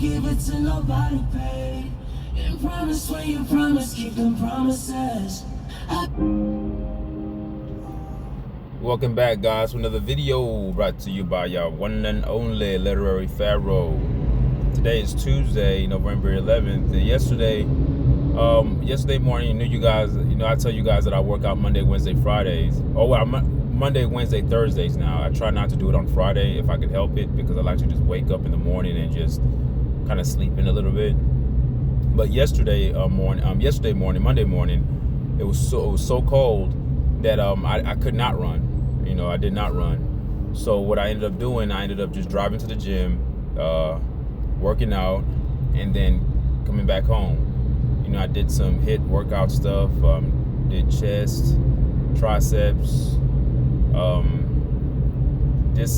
give it to nobody, babe. And promise when you promise, keep them promises. Welcome back, guys, to another video brought to you by your one and only Literary Pharaoh. Today is Tuesday, November 11th. And yesterday morning, I tell you guys that I work out Monday, Wednesday, Fridays. Monday, Wednesday, Thursdays now. I try not to do it on Friday if I could help it, because I like to just wake up in the morning and just kind of sleep in a little bit. But Monday morning, it was so cold that I could not run. I did not run. So what I ended up doing, I ended up just driving to the gym, working out, and then coming back home. I did some HIIT workout stuff, did chest, triceps, did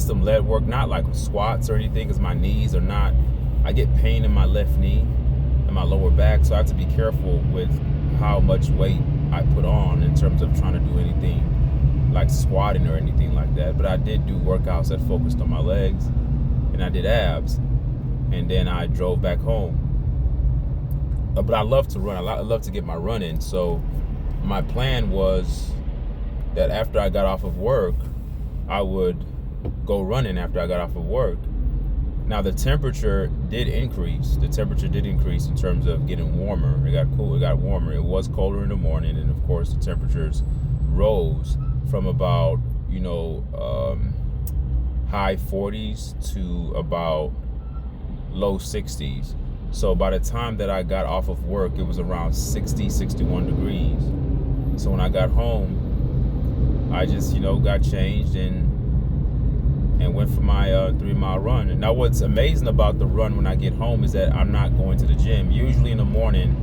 some leg work, not like squats or anything, because my knees are not, I get pain in my left knee and my lower back, so I have to be careful with how much weight I put on in terms of trying to do anything like squatting or anything like that. But I did do workouts that focused on my legs, and I did abs, and then I drove back home. But I love to run. I love to get my run in. So my plan was that after I got off of work, I would go running after I got off of work. Now the temperature did increase. The temperature did increase in terms of getting warmer. It got cool. It got warmer. It was colder in the morning, and of course the temperatures rose from about high 40s to about low 60s. So by the time that I got off of work, it was around 60, 61 degrees. So when I got home, I just got changed and went for my 3-mile run. And now what's amazing about the run when I get home is that I'm not going to the gym. Usually in the morning,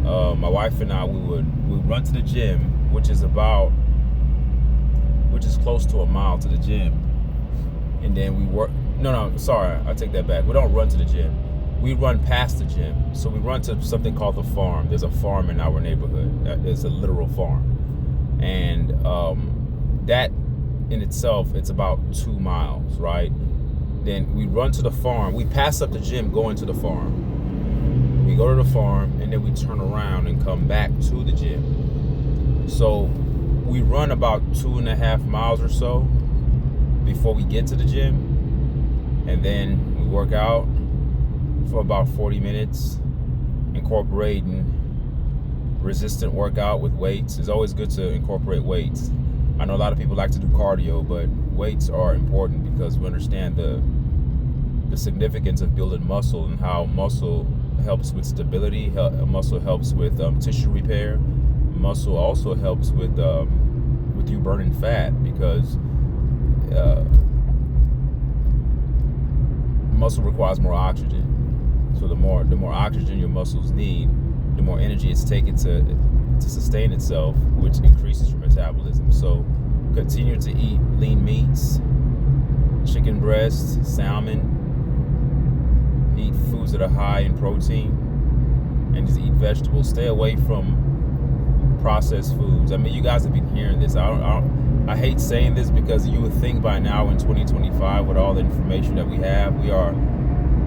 my wife and I, we would run to the gym, which is close to a mile to the gym. And then we work, I take that back. We don't run to the gym. We run past the gym. So we run to something called the farm. There's a farm in our neighborhood. That is a literal farm. And that in itself, it's about 2 miles, right? Then we run to the farm. We pass up the gym going to the farm. We go to the farm, and then we turn around and come back to the gym. So we run about 2.5 miles or so before we get to the gym. And then we work out for about 40 minutes, incorporating resistant workout with weights. It's always good to incorporate weights. I know a lot of people like to do cardio, but weights are important because we understand the significance of building muscle and how muscle helps with stability. Muscle helps with tissue repair. Muscle also helps with you burning fat, because muscle requires more oxygen. So the more oxygen your muscles need, the more energy it's taken to sustain itself, which increases your metabolism. So continue to eat lean meats, chicken breast, salmon, eat foods that are high in protein, and just eat vegetables. Stay away from processed foods. I mean, you guys have been hearing this. I hate saying this, because you would think by now in 2025, with all the information that we have, we are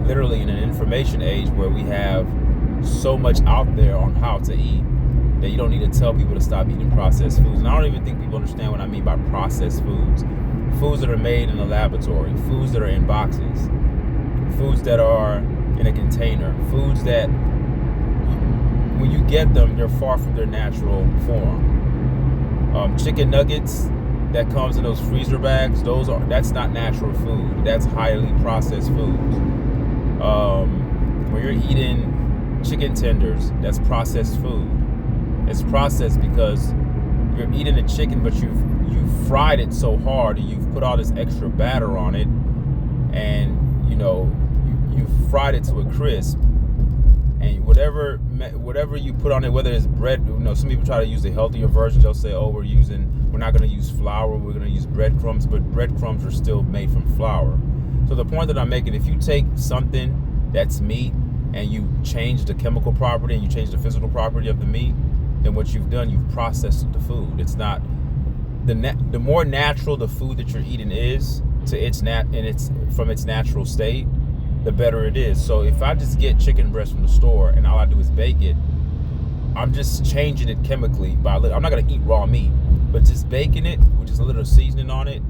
literally in an information age where we have so much out there on how to eat that you don't need to tell people to stop eating processed foods. And I don't even think people understand what I mean by processed foods. Foods that are made in a laboratory, foods that are in boxes, foods that are in a container, foods that when you get them, they're far from their natural form. Chicken nuggets that comes in those freezer bags, that's not natural food. That's highly processed foods. When you're eating chicken tenders, that's processed food. It's processed because you're eating a chicken, but you've fried it so hard, and you've put all this extra batter on it, and you've fried it to a crisp. And whatever you put on it, whether it's bread, some people try to use the healthier versions. They'll say, we're not going to use flour, we're going to use breadcrumbs, but breadcrumbs are still made from flour. So the point that I'm making, if you take something that's meat and you change the chemical property and you change the physical property of the meat, then what you've done, you've processed the food. It's not the more natural the food that you're eating is, to from its natural state, the better it is. So if I just get chicken breast from the store and all I do is bake it, I'm just changing it chemically by I'm not gonna eat raw meat, but just baking it with just a little seasoning on it,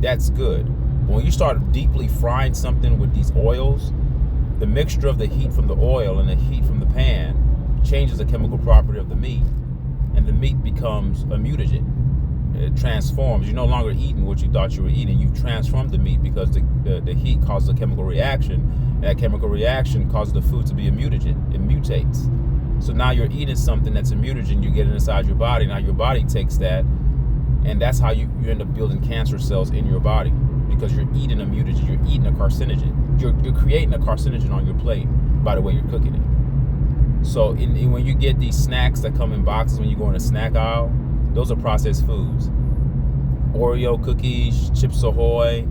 that's good. But when you start deeply frying something with these oils, the mixture of the heat from the oil and the heat from the pan changes the chemical property of the meat, and the meat becomes a mutagen. It transforms. You're no longer eating what you thought you were eating. You've transformed the meat because the heat causes a chemical reaction. And that chemical reaction causes the food to be a mutagen. It mutates. So now you're eating something that's a mutagen. You get it inside your body. Now your body takes that, and that's how you end up building cancer cells in your body, because you're eating a mutagen. You're eating a carcinogen. You're creating a carcinogen on your plate by the way you're cooking it. So when you get these snacks that come in boxes when you go in the snack aisle, those are processed foods. Oreo cookies, Chips Ahoy,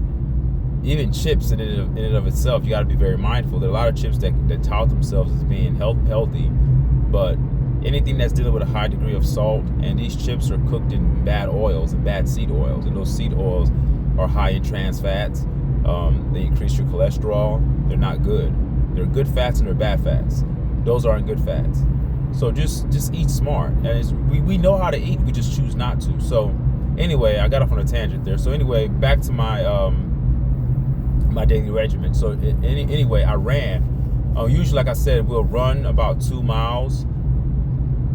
even chips in and of itself, you got to be very mindful. There are a lot of chips that tout themselves as being healthy, but anything that's dealing with a high degree of salt, and these chips are cooked in bad oils and bad seed oils, and those seed oils are high in trans fats. They increase your cholesterol. They're not good. They're good fats and they're bad fats. Those aren't good fats. So just eat smart. And we know how to eat. We just choose not to. So anyway, I got off on a tangent there. So anyway, back to my my daily regimen. So anyway, I ran. Usually, like I said, we'll run about 2 miles,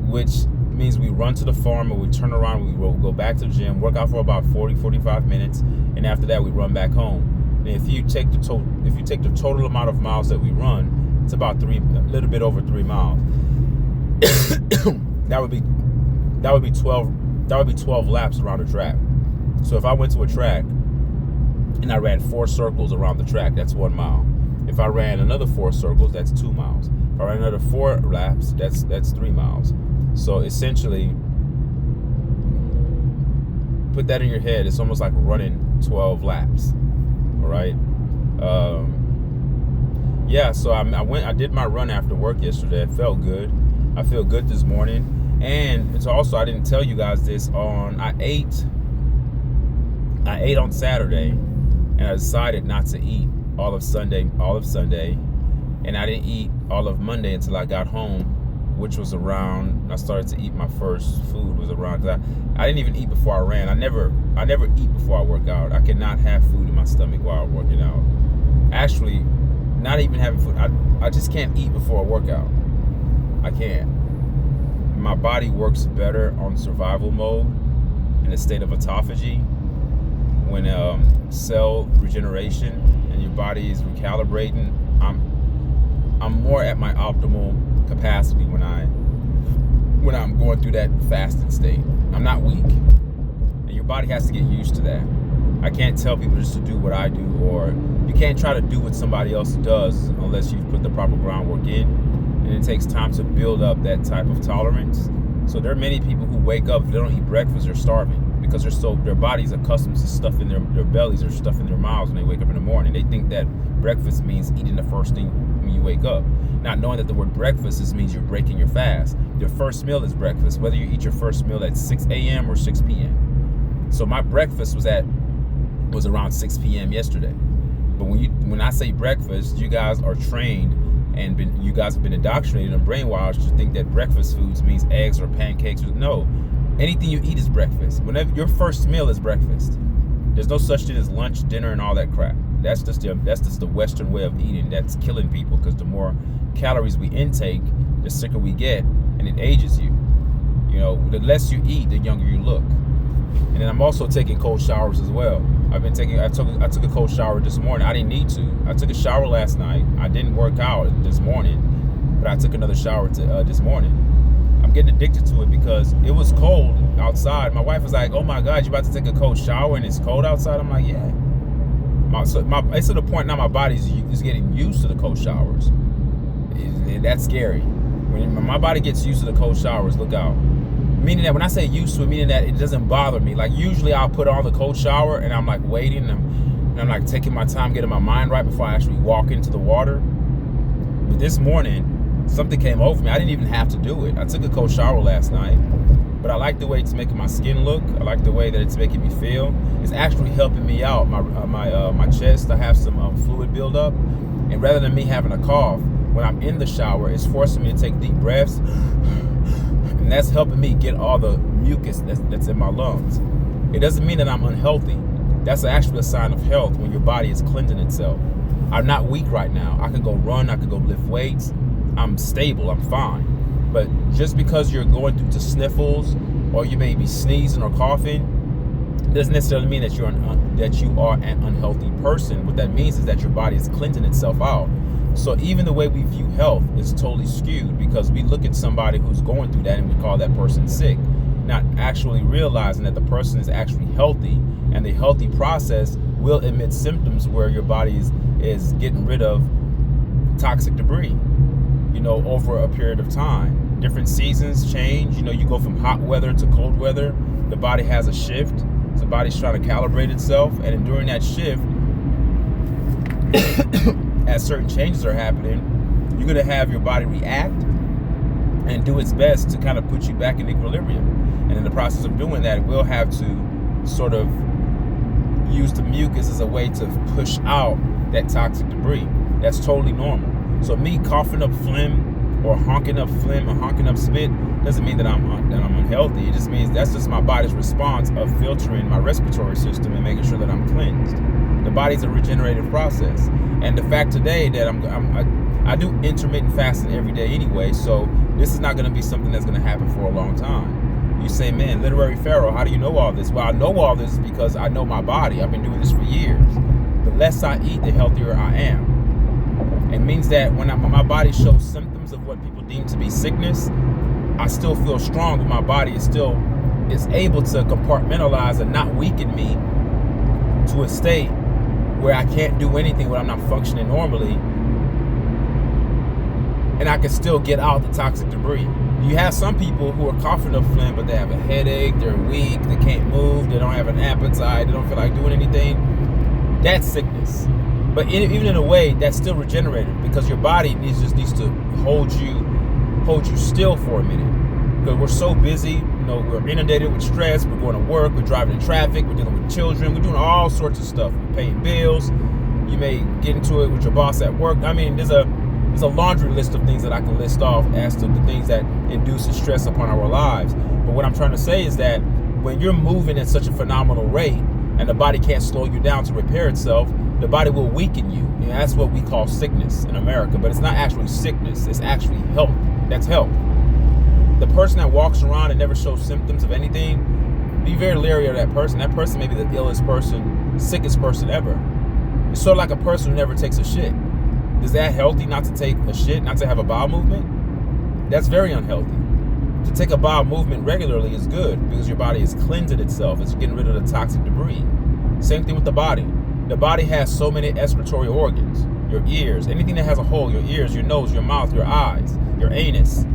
which means we run to the farm and we turn around. We will go back to the gym, work out for about 40-45 minutes, and after that, we run back home. And if you take the total amount of miles that we run, it's about a little bit over 3 miles. that would be 12 laps around the track. So if I went to a track and I ran 4 circles around the track, that's 1 mile. If I ran another 4 circles, that's 2 miles. If I ran another 4 laps, that's 3 miles. So essentially, put that in your head. It's almost like running 12 laps. All right. Yeah. So I did my run after work yesterday. It felt good. I feel good this morning. And it's also, I didn't tell you guys this, I ate on Saturday, and I decided not to eat all of Sunday, and I didn't eat all of Monday until I got home, which was around, I started to eat my first food was around, because I didn't even eat before I ran. I never eat before I work out. I cannot have food in my stomach while I'm working out. Actually, not even having food, I just can't eat before a workout. I can't. My body works better on survival mode in a state of autophagy, when cell regeneration and your body is recalibrating. I'm more at my optimal capacity when I'm going through that fasting state. I'm not weak, and your body has to get used to that. I can't tell people just to do what I do, or you can't try to do what somebody else does unless you've put the proper groundwork in, and it takes time to build up that type of tolerance. So there are many people who wake up, if they don't eat breakfast, they're starving, because their body's accustomed to stuff in their bellies or stuff in their mouths when they wake up in the morning. They think that breakfast means eating the first thing when you wake up, not knowing that the word breakfast means you're breaking your fast. Your first meal is breakfast, whether you eat your first meal at 6 a.m. or 6 p.m. So my breakfast was around 6 p.m. yesterday. But when I say breakfast, you guys are trained and you guys have been indoctrinated and brainwashed to think that breakfast foods means eggs or pancakes. No, anything you eat is breakfast. Whenever your first meal is breakfast. There's no such thing as lunch, dinner, and all that crap. That's just the Western way of eating. That's killing people, because the more calories we intake, the sicker we get, and it ages you. You know, the less you eat, the younger you look. And then I'm also taking cold showers as well. I took a cold shower this morning. I didn't need to. I took a shower last night. I didn't work out this morning, but I took another shower this morning. I'm getting addicted to it because it was cold outside. My wife was like, "Oh my God, you about to take a cold shower and it's cold outside?" I'm like, "Yeah." It's to the point now my body is getting used to the cold showers. And that's scary. When my body gets used to the cold showers, look out. Meaning that when I say used to it, meaning that it doesn't bother me. Like usually I'll put on the cold shower and I'm like waiting and I'm like taking my time, getting my mind right before I actually walk into the water. But this morning, something came over me. I didn't even have to do it. I took a cold shower last night, but I like the way it's making my skin look. I like the way that it's making me feel. It's actually helping me out. My chest, I have some fluid buildup, and rather than me having a cough when I'm in the shower, it's forcing me to take deep breaths, and that's helping me get all the mucus that's in my lungs. It doesn't mean that I'm unhealthy. That's actually a sign of health when your body is cleansing itself. I'm not weak right now. I can go run, I can go lift weights. I'm stable, I'm fine. But just because you're going through to sniffles, or you may be sneezing or coughing, doesn't necessarily mean that you are an unhealthy person. What that means is that your body is cleansing itself out. So even the way we view health is totally skewed, because we look at somebody who's going through that and we call that person sick, not actually realizing that the person is actually healthy, and the healthy process will emit symptoms where your body is getting rid of toxic debris, over a period of time. Different seasons change. You go from hot weather to cold weather. The body has a shift. So the body's trying to calibrate itself, and during that shift, as certain changes are happening, you're going to have your body react and do its best to kind of put you back in equilibrium. And in the process of doing that, we'll have to sort of use the mucus as a way to push out that toxic debris. That's totally normal. So me coughing up phlegm, or honking up phlegm, or honking up spit, doesn't mean that I'm unhealthy. It just means that's just my body's response of filtering my respiratory system and making sure that I'm cleansed. The body's a regenerative process. And the fact today that I do intermittent fasting every day anyway, so this is not going to be something that's going to happen for a long time. You say, man, Literary Pharaoh, how do you know all this? Well, I know all this because I know my body. I've been doing this for years. The less I eat, the healthier I am. It means that when my body shows symptoms of what people deem to be sickness, I still feel strong, but my body is able to compartmentalize and not weaken me to a state where I can't do anything when I'm not functioning normally, and I can still get out the toxic debris. You have some people who are coughing up phlegm, but they have a headache, they're weak, they can't move, they don't have an appetite, they don't feel like doing anything. That's sickness. But even in a way, that's still regenerative, because your body just needs to hold you still for a minute. Because we're so busy, we're inundated with stress, we're going to work, we're driving in traffic, we're dealing with children, we're doing all sorts of stuff. We're paying bills. You may get into it with your boss at work. I mean, there's a laundry list of things that I can list off as to the things that induces stress upon our lives. But what I'm trying to say is that when you're moving at such a phenomenal rate, and the body can't slow you down to repair itself, the body will weaken you. And that's what we call sickness in America. But it's not actually sickness, it's actually health. That's health. The person that walks around and never shows symptoms of anything, be very leery of that person. That person may be the illest person, sickest person ever. It's sort of like a person who never takes a shit. Is that healthy, not to take a shit, not to have a bowel movement? That's very unhealthy. To take a bowel movement regularly is good, because your body is cleansing itself. It's getting rid of the toxic debris. Same thing with the body. The body has so many excretory organs. Your ears, anything that has a hole, your ears, your nose, your mouth, your eyes, your anus,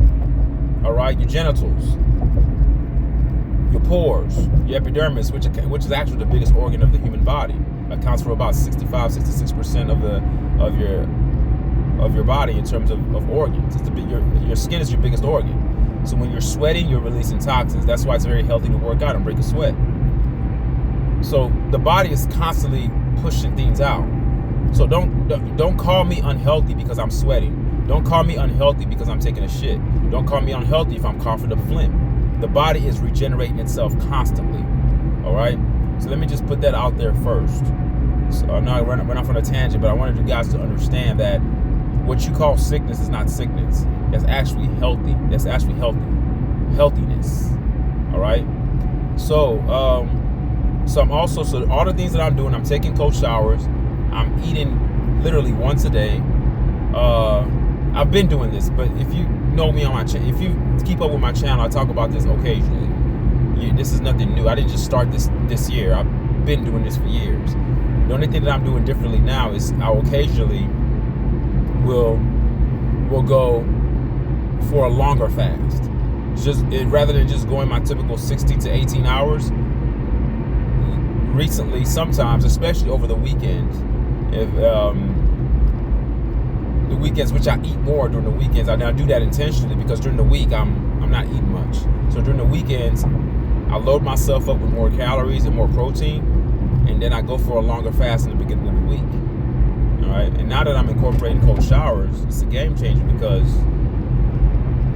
all right, your genitals, your pores, your epidermis, which is actually the biggest organ of the human body, accounts for about 65-66% of your body in terms of organs. Your skin is your biggest organ. So when you're sweating, you're releasing toxins. That's why it's very healthy to work out and break a sweat. So the body is constantly pushing things out. So don't call me unhealthy because I'm sweating. Don't call me unhealthy because I'm taking a shit. Don't call me unhealthy if I'm coughing up phlegm. The body is regenerating itself constantly. All right. So let me just put that out there first. So I'm not running off on a tangent, but I wanted you guys to understand that what you call sickness is not sickness. That's actually healthy. That's actually healthiness. All right. So all the things that I'm doing, I'm taking cold showers. I'm eating literally once a day. I've been doing this, but if you know me on my channel, if you keep up with my channel, I talk about this occasionally. This is nothing new. I didn't just start this year. I've been doing this for years. The only thing that I'm doing differently now is I occasionally will go for a longer fast. Rather than just going my typical 16 to 18 hours. Recently, sometimes, especially over the weekends, which I eat more during the weekends. I do that intentionally because during the week I'm I'm not eating much. So during the weekends, I load myself up with more calories and more protein, and then I go for a longer fast in the beginning of the week. All right, and now that I'm incorporating cold showers, it's a game changer because,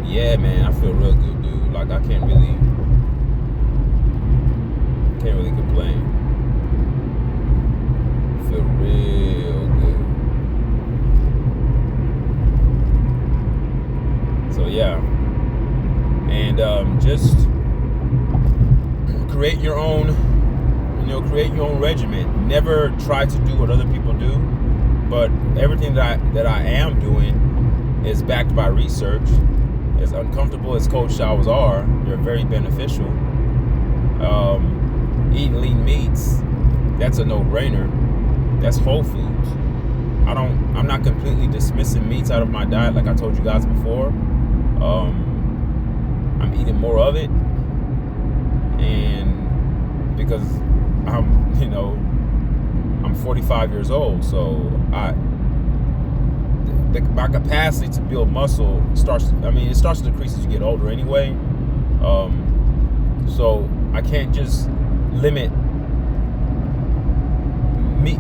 yeah, man, I feel real good, dude. Like I can't really complain. I feel real good. So yeah, and just create your own, create your own regimen. Never try to do what other people do, but everything that I am doing is backed by research. As uncomfortable as cold showers are, they're very beneficial. Eating lean meats, that's a no-brainer. That's whole foods. I'm not completely dismissing meats out of my diet like I told you guys before. I'm eating more of it, and because I'm 45 years old, so my capacity to build muscle starts to decrease as you get older anyway. So I can't just limit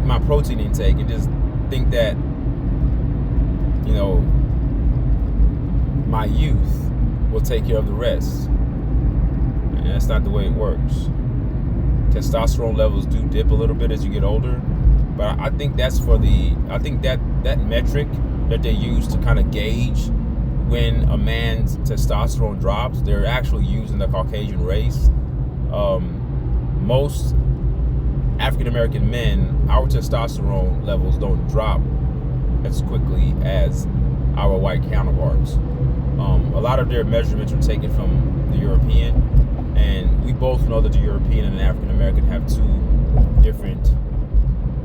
my protein intake and just think that my youth will take care of the rest. And that's not the way it works. Testosterone levels do dip a little bit as you get older, but I think that metric that they use to kind of gauge when a man's testosterone drops, they're actually using the Caucasian race. Most African American men, our testosterone levels don't drop as quickly as our white counterparts. A lot of their measurements are taken from the European, and we both know that the European and the African American have two different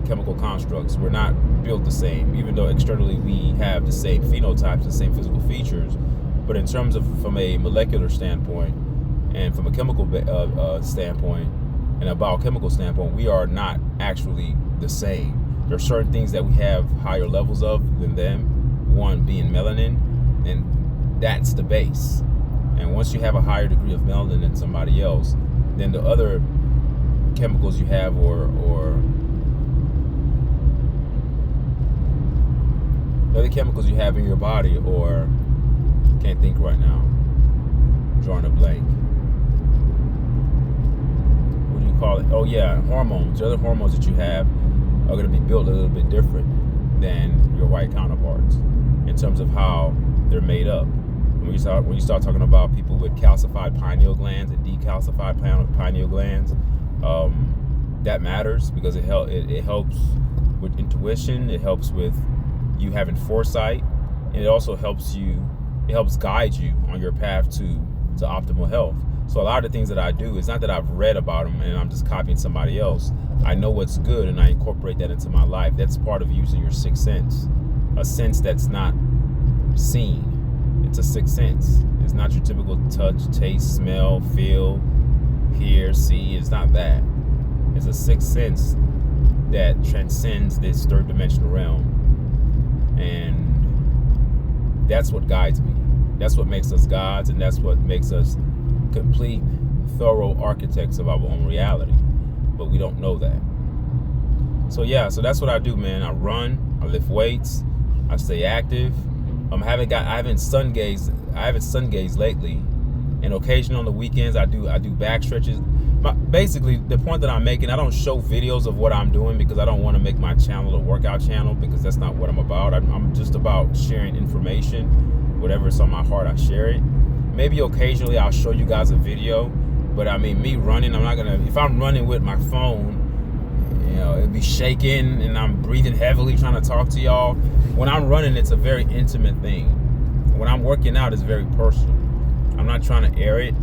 chemical constructs. We're not built the same, even though externally we have the same phenotypes, the same physical features. But in terms of from a molecular standpoint and from a chemical standpoint and a biochemical standpoint, we are not actually the same. There are certain things that we have higher levels of than them, one being melanin, and that's the base. And once you have a higher degree of melanin than somebody else, then the other chemicals you have or the other chemicals you have in your body, or can't think right now, drawing a blank. What do you call it? Oh yeah, hormones. The other hormones that you have are going to be built a little bit different than your white counterparts in terms of how they're made up. When you start talking about people with calcified pineal glands and decalcified pineal glands, that matters because it helps with intuition. It helps with you having foresight, and it also helps guide you on your path to optimal health. So a lot of the things that I do, it's not that I've read about them and I'm just copying somebody else. I know what's good and I incorporate that into my life. That's part of using your sixth sense, a sense that's not seen. It's a sixth sense. It's not your typical touch, taste, smell, feel, hear, see. It's not that. It's a sixth sense that transcends this third dimensional realm. And that's what guides me. That's what makes us gods, and that's what makes us complete, thorough architects of our own reality. But we don't know that. So yeah, so that's what I do, man. I run, I lift weights, I stay active. I haven't sun gazed lately, and occasionally on the weekends I do back stretches. Basically, the point that I'm making, I don't show videos of what I'm doing because I don't want to make my channel a workout channel, because that's not what I'm about. I'm just about sharing information. Whatever's on my heart, I share it. Maybe occasionally I'll show you guys a video, but I mean, me running, if I'm running with my phone, it'd be shaking and I'm breathing heavily trying to talk to y'all. When I'm running, it's a very intimate thing. When I'm working out, it's very personal. I'm not trying to air it.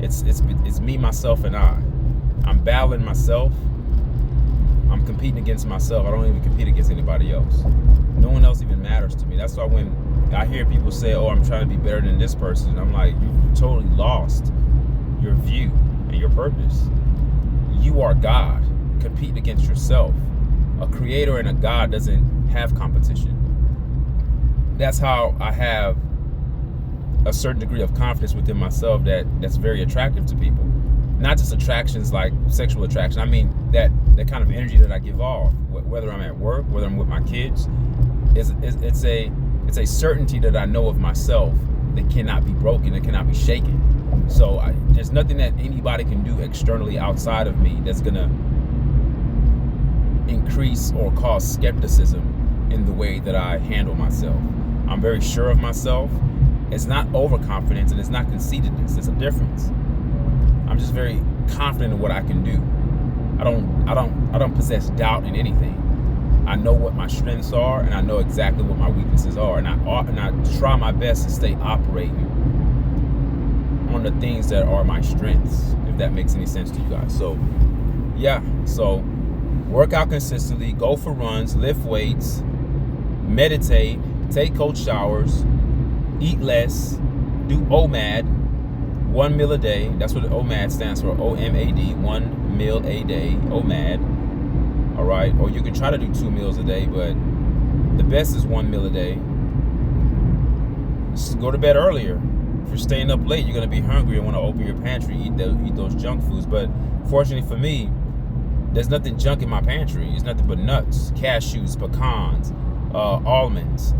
It's me, myself, and I. I'm battling myself. I'm competing against myself. I don't even compete against anybody else. No one else even matters to me. That's why when I hear people say, oh, I'm trying to be better than this person, I'm like, you've totally lost your view and your purpose. You are God. Compete against yourself. A creator and a God doesn't have competition. That's how I have a certain degree of confidence within myself that's very attractive to people. Not just attractions like sexual attraction. I mean that kind of energy that I give off, whether I'm at work, whether I'm with my kids. It's a certainty that I know of myself that cannot be broken, that cannot be shaken. So there's nothing that anybody can do externally outside of me that's gonna increase or cause skepticism in the way that I handle myself. I'm very sure of myself. It's not overconfidence and it's not conceitedness. It's a difference. I'm just very confident in what I can do. I don't possess doubt in anything. I know what my strengths are and I know exactly what my weaknesses are, and I try my best to stay operating on the things that are my strengths, if that makes any sense to you guys. So yeah, so work out consistently, go for runs, lift weights, meditate, take cold showers, eat less, do OMAD, 1 meal a day. That's what OMAD stands for, OMAD, 1 meal a day, OMAD. All right, or you can try to do 2 meals a day, but the best is 1 meal a day. Just go to bed earlier. If you're staying up late, you're gonna be hungry and want to open your pantry, eat those junk foods. But fortunately for me, there's nothing junk in my pantry. It's nothing but nuts, cashews, pecans, almonds,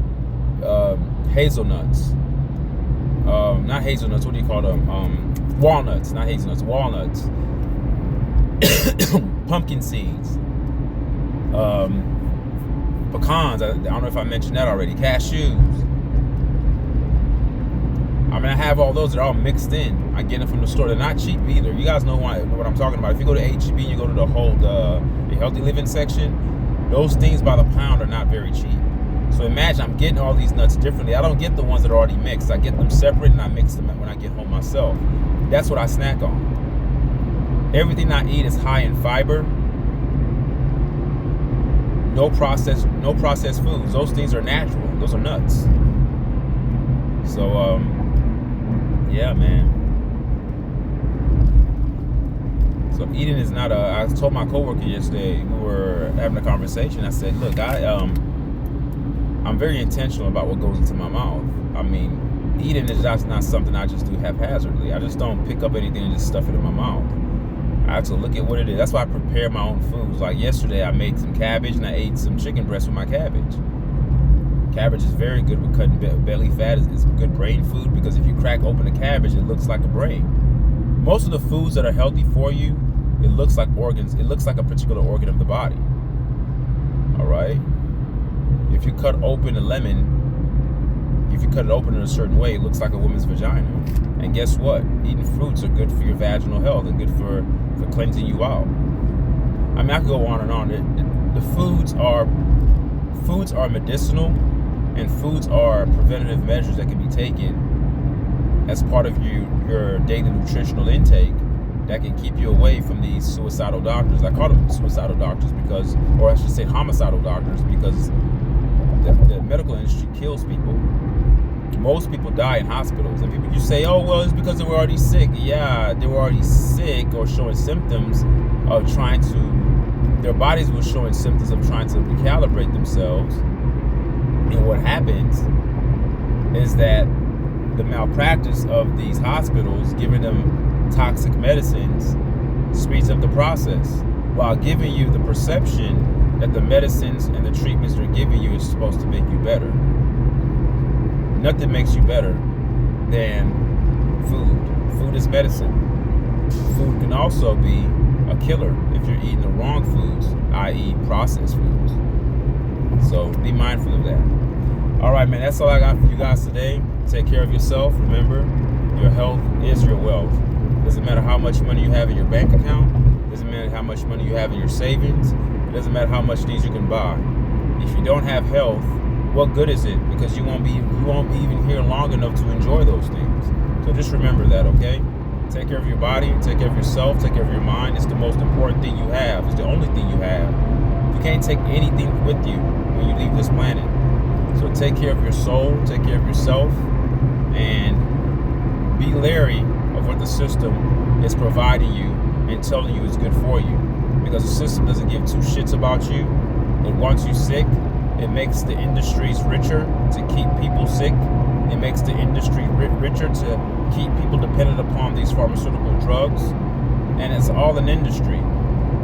hazelnuts. Not hazelnuts. What do you call them? Walnuts. Not hazelnuts. Walnuts. Pumpkin seeds. Pecans. I don't know if I mentioned that already. Cashews. I mean, I have all those. They're all mixed in. I get them from the store. They're not cheap either. You guys know what I'm talking about. If you go to HEB and you go to the healthy living section, those things by the pound are not very cheap. So imagine I'm getting all these nuts differently. I don't get the ones that are already mixed. I get them separate and I mix them when I get home myself. That's what I snack on. Everything I eat is high in fiber. No processed foods. Those things are natural. Those are nuts. So yeah, man. So eating is not I told my coworker yesterday, we were having a conversation. I said, look, I'm very intentional about what goes into my mouth. I mean, eating is just not something I just do haphazardly. I just don't pick up anything and just stuff it in my mouth. I have to look at what it is. That's why I prepare my own foods. Like yesterday, I made some cabbage and I ate some chicken breast with my cabbage. Cabbage is very good with cutting belly fat. It's good brain food because if you crack open a cabbage, it looks like a brain. Most of the foods that are healthy for you, it looks like organs. It looks like a particular organ of the body. All right? If you cut open a lemon, if you cut it open in a certain way, it looks like a woman's vagina. And guess what? Eating fruits are good for your vaginal health and good for cleansing you out. I mean, I could go on and on. The foods are medicinal, and foods are preventative measures that can be taken as part of your daily nutritional intake that can keep you away from these suicidal doctors. I call them suicidal doctors because, or I should say homicidal doctors, because the medical industry kills people. Most people die in hospitals, and people, you say, oh, well, it's because they were already sick. Yeah, they were already sick or showing symptoms of their bodies were showing symptoms of trying to recalibrate themselves. And what happens is that the malpractice of these hospitals giving them toxic medicines speeds up the process while giving you the perception that the medicines and the treatments they're giving you is supposed to make you better. Nothing makes you better than food. Food is medicine. Food can also be a killer if you're eating the wrong foods, i.e. processed foods. So be mindful of that. All right, man, that's all I got for you guys today. Take care of yourself. Remember, your health is your wealth. Doesn't matter how much money you have in your bank account. Doesn't matter how much money you have in your savings. It doesn't matter how much things you can buy. If you don't have health, what good is it? Because you won't be even here long enough to enjoy those things. So just remember that, okay? Take care of your body, take care of yourself, take care of your mind. It's the most important thing you have. It's the only thing you have. You can't take anything with you when you leave this planet. So take care of your soul, take care of yourself, and be leery of what the system is providing you and telling you is good for you. Because the system doesn't give two shits about you. It wants you sick. It makes the industries richer to keep people sick It makes the industry richer to keep people dependent upon these pharmaceutical drugs. And it's all an industry.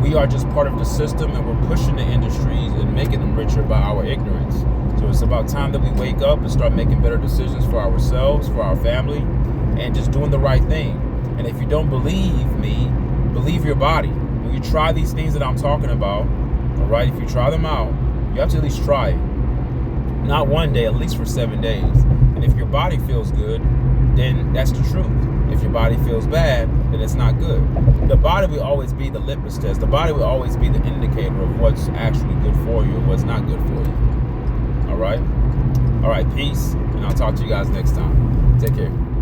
We are just part of the system, and we're pushing the industries and making them richer by our ignorance. So it's about time that we wake up and start making better decisions for ourselves, for our family, and just doing the right thing. And if you don't believe me, believe your body. When you try these things that I'm talking about, all right, if you try them out, you have to at least try it. Not one day, at least for 7 days. And if your body feels good, then that's the truth. If your body feels bad, then it's not good. The body will always be the litmus test. The body will always be the indicator of what's actually good for you and what's not good for you. All right? All right, peace. And I'll talk to you guys next time. Take care.